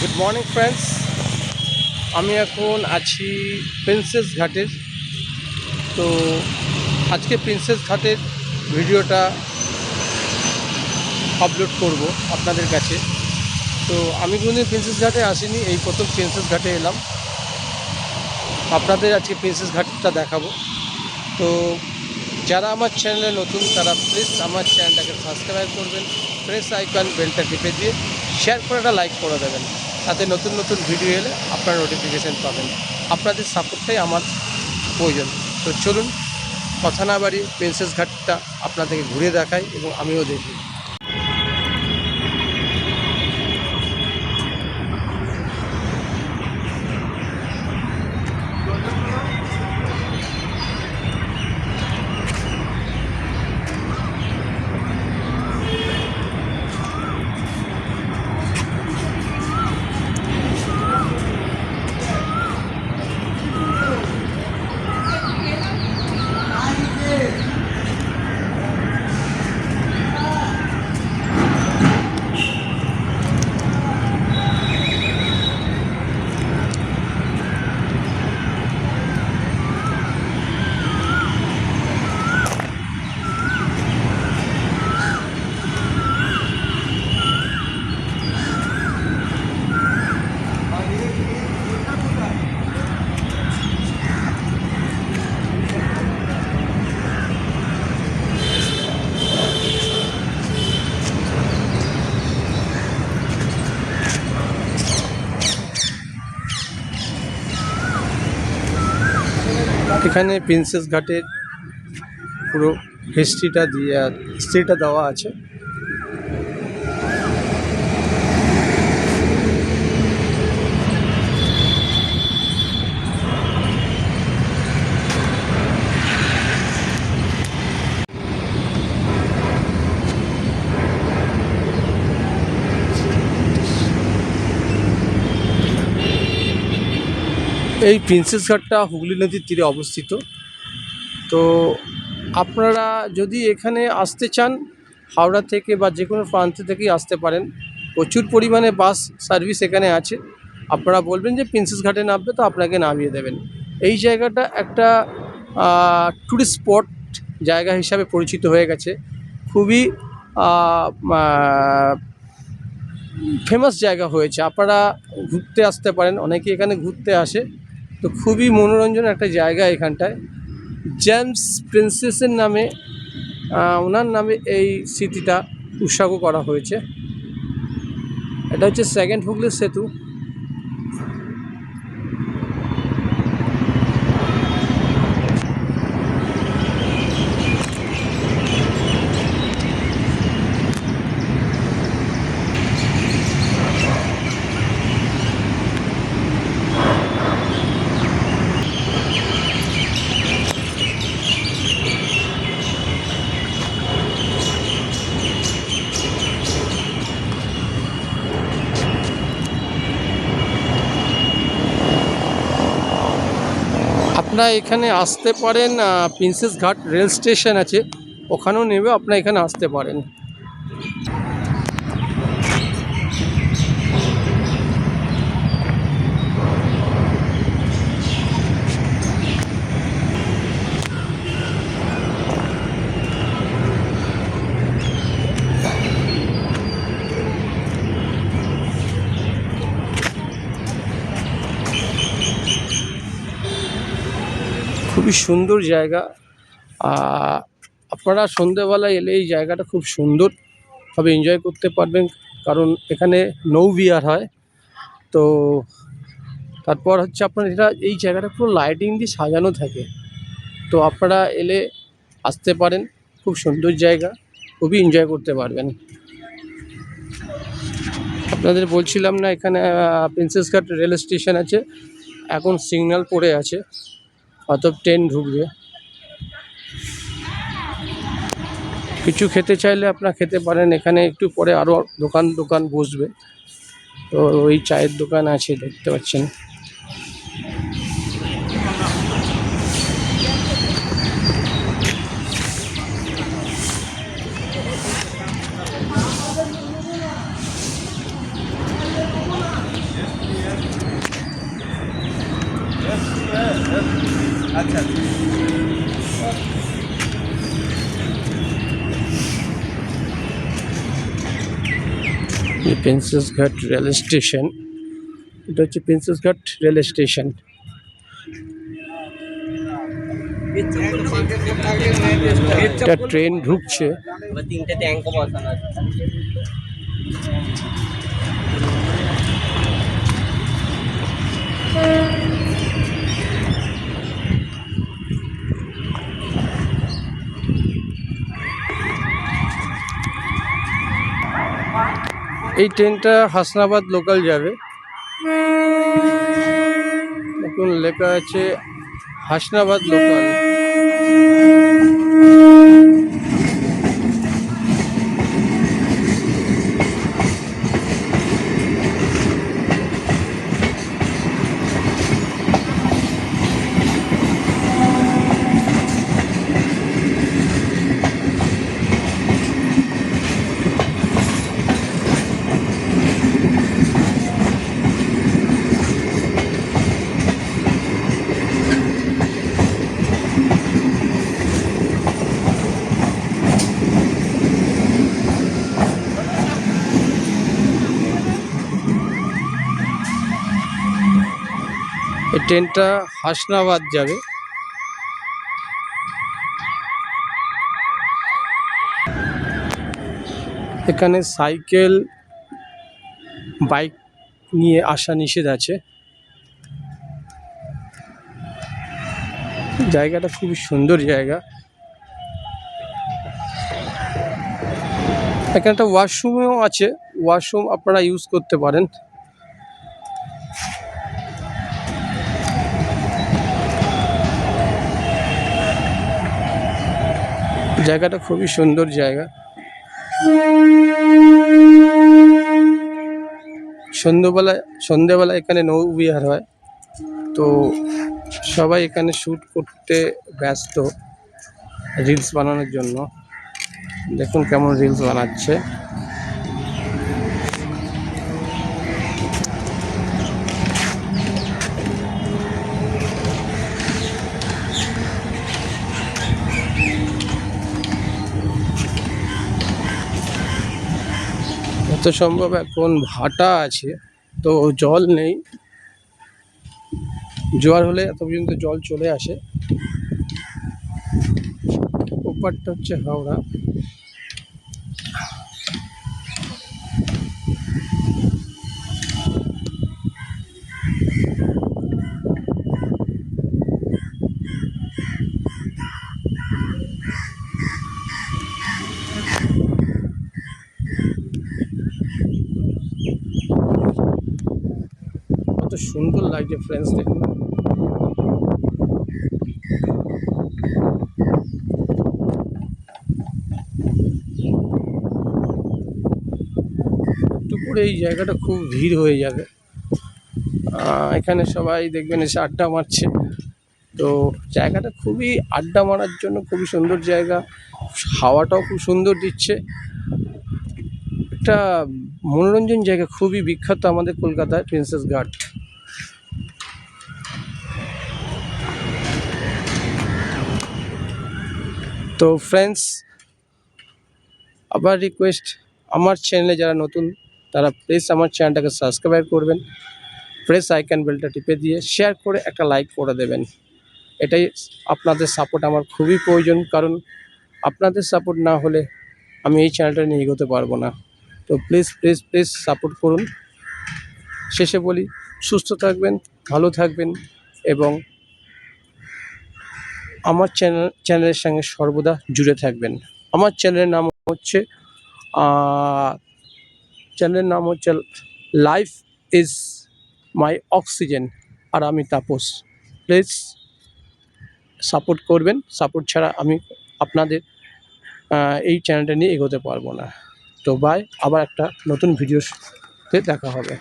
Good morning friends, আমি এখন আছি প্রিন্সেস ঘাটের। তো আজকে প্রিন্সেস ঘাটের ভিডিওটা আপলোড করব আপনাদের কাছে। তো আমি কোনোদিন প্রিন্সেস ঘাটে আসিনি, এই প্রথম প্রিন্সেস ঘাটে এলাম। আপনাদের আজকে প্রিন্সেস ঘাটটা দেখাবো। তো যারা আমার চ্যানেলে নতুন তারা প্লিজ আমার চ্যানেলটাকে সাবস্ক্রাইব করবেন, প্রেস আইকন বেলটা টিপে দিয়ে শেয়ার করে একটা লাইক করে দেবেন, তাতে নতুন নতুন ভিডিও এলে আপনারা নোটিফিকেশান পাবেন। আপনাদের সাপোর্টটাই আমার প্রয়োজন। তো চলুন কথা না বাড়িয়ে প্রিন্সেস ঘাটটা আপনাদেরকে ঘুরে দেখাই এবং আমিও দেখি। এখানে প্রিন্সেস ঘাটের পুরো হিস্ট্রিটা দেওয়া আছে। এই প্রিন্সেস ঘাটটা হুগলি নদীর তীরে অবস্থিত। তো আপনারা যদি এখানে আসতে চান, হাওড়া থেকে বা যে কোনো প্রান্ত থেকেই আসতে পারেন। প্রচুর পরিমাণে বাস সার্ভিস এখানে আছে। আপনারা বলবেন যে প্রিন্সেস ঘাটে নামবে, তো আপনাকে নামিয়ে দেবেন। এই জায়গাটা একটা ট্যুরিস্ট স্পট জায়গা হিসাবে পরিচিত হয়ে গেছে। খুবই ফেমাস জায়গা হয়েছে। আপনারা ঘুরতে আসতে পারেন, অনেকে এখানে ঘুরতে আসে। তো খুবই মনোরঞ্জন একটা জায়গা এখানটায়। জেমস প্রিন্সেসের নামে ওনার নামে এই স্মৃতিটা উৎসর্গ করা হয়েছে। এটা হচ্ছে সেকেন্ড হুগলি সেতু। আপনারা এখানে আসতে পারেন, প্রিন্সেস ঘাট রেল স্টেশন আছে, ওখানেও নেমে আপনারা এখানে আসতে পারেন। খুবই সুন্দর জায়গা। আপনারা সন্ধেবেলায় এলে এই জায়গাটা খুব সুন্দরভাবে এনজয় করতে পারবেন, কারণ এখানে নৌবিহার হয়। তো তারপর হচ্ছে আপনার এই জায়গাটা পুরো লাইটিং দিয়ে সাজানো থাকে। তো আপনারা এলে আসতে পারেন, খুব সুন্দর জায়গা, খুবই এনজয় করতে পারবেন। আপনাদের বলছিলাম না, এখানে প্রিন্সেস ঘাট রেল স্টেশন আছে, এখন সিগন্যাল পড়ে আছে, হয়তো ট্রেন ঢুকবে। কিছু খেতে চাইলে আপনারা খেতে পারেন, এখানে একটু পরে আরও দোকান বসবে। তো ওই চায়ের দোকান আছে, দেখতে পাচ্ছেন। আচ্ছা প্রিন্সেস ঘাট রেল স্টেশন, এটা হচ্ছে প্রিন্সেস ঘাট রেল স্টেশন। একটা ট্রেন ঢুকছে। তিনটে ট্যাঙ্কও বসানো আছে। এই ট্রেনটা হাসনাবাদ লোকাল যাবে। দেখুন লেখা আছে হাসনাবাদ লোকাল। এই ট্রেনটা হাসনাবাদ যাবে। এখানে সাইকেল বাইক নিয়ে আসা নিষেধ আছে। জায়গাটা খুবই সুন্দর জায়গা। এখানে একটা ওয়াশরুমও আছে, ওয়াশরুম আপনারা ইউজ করতে পারেন। জায়গাটা খুবই সুন্দর জায়গা। সন্ধ্যেবেলা এখানে নৌবিহার হয়, তো সবাই এখানে শ্যুট করতে ব্যস্ত রিলস বানানোর জন্য। দেখুন কেমন রিলস বানাচ্ছে। যত সম্ভব এখন ভাটা আছে, তো জল নেই। জোয়ার হলে এত পর্যন্ত জল চলে আসে। ওপারটা হচ্ছে হাওড়া। কত সুন্দর লাগছে ফ্রেন্ডস, দেখুন। একটু পরে এই জায়গাটা খুব ভিড় হয়ে যাবে। এখানে সবাই দেখবেন এসে আড্ডা মারছে। তো জায়গাটা খুবই আড্ডা মারার জন্য খুবই সুন্দর জায়গা। হাওয়াটাও খুব সুন্দর দিচ্ছে। একটা মনোরঞ্জন জায়গা, খুবই বিখ্যাত আমাদের কলকাতায় প্রিন্সেস ঘাট। তো ফ্রেন্ডস, আবার রিকোয়েস্ট, আমার চ্যানেলে যারা নতুন তারা প্লিজ আমার চ্যানেলটাকে সাবস্ক্রাইব করবেন, প্রেস আইকন বেলটা টিপে দিয়ে শেয়ার করে একটা লাইক করে দেবেন। এটাই আপনাদের সাপোর্ট আমার খুবই প্রয়োজন, কারণ আপনাদের সাপোর্ট না হলে আমি এই চ্যানেলটা নিয়ে এগোতে পারবো না। তো প্লিজ প্লিজ প্লিজ সাপোর্ট করুন। শেষে বলি, সুস্থ থাকবেন, ভালো থাকবেন এবং আমার চ্যানেলের সঙ্গে সর্বদা জুড়ে থাকবেন। আমার চ্যানেলের নাম হচ্ছে লাইফ ইজ মাই অক্সিজেন, আর আমি তাপস। প্লিজ সাপোর্ট করবেন। সাপোর্ট ছাড়া আমি আপনাদের এই চ্যানেলটা নিয়ে এগোতে পারবো না। তো বাই, আবার একটা নতুন ভিডিওতে দেখা হবে।